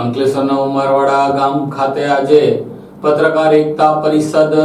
અંકલેશ્વરના ઉમરવાડા ગામ ખાતે આજે પત્રકાર એકતા પરિષદ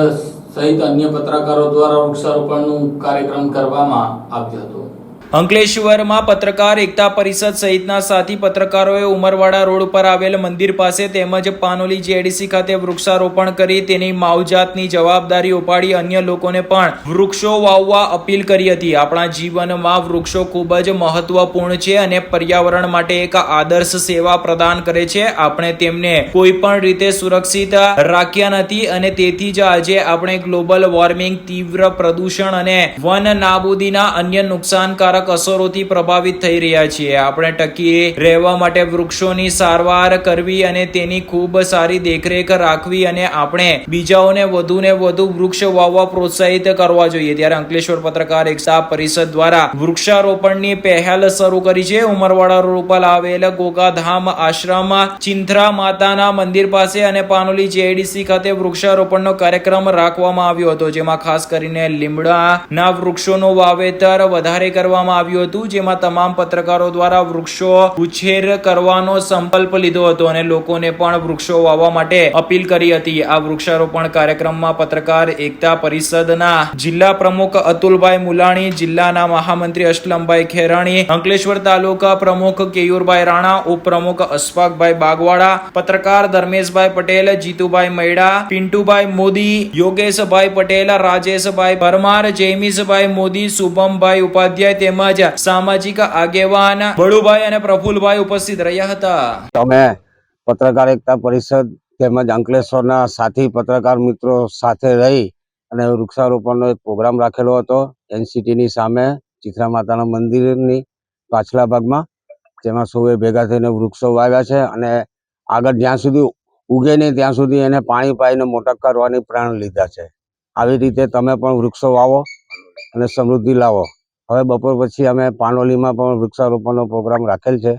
સહિત અન્ય પત્રકારો દ્વારા વૃક્ષારોપણનું કાર્યક્રમ કરવામાં આવ્યો હતો। અંકલેશ્વરમાં પત્રકાર એકતા પરિષદ સહિતના સાથી પત્રકારોએ ઉમરવાડા રોડ પર આવેલ મંદિર પાસે તેમજ પાનોલી જેડીસી ખાતે વૃક્ષારોપણ કરી તેની માવજાતની જવાબદારી ઉપાડી અન્ય લોકોને પણ વૃક્ષો વાવવા અપીલ કરી હતી। આપણા જીવનમાં વૃક્ષો ખૂબ જ મહત્વપૂર્ણ છે અને પર્યાવરણ માટે એક આદર્શ સેવા પ્રદાન કરે છે। આપણે તેમને કોઈ પણ રીતે સુરક્ષિત રાખ્યા નથી અને તેથી જ આજે આપણે ગ્લોબલ વોર્મિંગ, તીવ્ર પ્રદૂષણ અને વન નાબૂદીના અન્ય નુકસાનકારક અસરોથી પ્રભાવિત થઈ રહ્યા છીએ। આપણે ટકી રહેવા માટે વૃક્ષોની સારવાર કરવી અને તેની ખૂબ સારી દેખરેખ રાખવી અને આપણે બીજાઓને વધુને વધુ વૃક્ષ વાવવા પ્રોત્સાહિત કરવા જોઈએ। ત્યારે અંકલેશ્વર પત્રકાર એકતા પરિષદ દ્વારા વૃક્ષારોપણની પહેલ શરૂ કરી છે। ઉમરવાડા રોડ ઉપર આવેલ ગોગાધામ આશ્રમ, ચિંથરા માતાના મંદિર પાસે અને પાનોલી જેડીસી ખાતે વૃક્ષારોપણનો કાર્યક્રમ રાખવામાં આવ્યો હતો, જેમાં ખાસ કરીને લીમડાના વૃક્ષોનું વાવેતર વધારે કરવામાં આવ્યું હતું, જેમાં તમામ પત્રકારો દ્વારા વૃક્ષો ઉછેર કરવાનો સંકલ્પ લીધો હતો અને લોકોને પણ વૃક્ષો વાવવા માટે અપીલ કરી હતી। આ વૃક્ષારોપણ કાર્યક્રમમાં પત્રકાર એકતા પરિષદના જિલ્લા પ્રમુખ અતુલભાઈ મુલાણી, જિલ્લાના મહામંત્રી અસલમભાઈ ખેરાણી, અંકલેશ્વર તાલુકા પ્રમુખ કેયુરભાઈ રાણા, ઉપપ્રમુખ અશફાકભાઈ બાગવાડા, પત્રકાર ધર્મેશભાઈ પટેલ, જીતુભાઈ મૈડા, પિન્ટુભાઈ મોદી, યોગેશભાઈ પટેલ, રાજેશભાઈ પરમાર, જયમીશભાઈ મોદી, શુભમભાઈ ઉપાધ્યાય તેમજ સામાજિક આગેવાન બળુભાઈ અને પ્રફુલભાઈ ઉપસ્થિત રહ્યા હતા। અમે પત્રકાર એકતા પરિષદ તેમજ અંકલેશ્વરના સાથી પત્રકાર મિત્રો સાથે રહી અને વૃક્ષારોપણનો એક પ્રોગ્રામ રાખેલો હતો એનસીટીની સામે ચિત્રા માતાના મંદિરની પાછલા ભાગમાં, જેમાં સૌએ ભેગા થઈને વૃક્ષો વાવ્યા છે અને આગળ જ્યાં સુધી ઉગે નહીં ત્યાં સુધી એને પાણી પાઈને મોટા કરવાની પ્રણ લીધા છે। આવી રીતે તમે પણ વૃક્ષો વાવો અને સમૃદ્ધિ લાવો। હવે બપોર પછી અમે પાનોલીમાં પણ વૃક્ષારોપણનો પ્રોગ્રામ રાખેલ છે।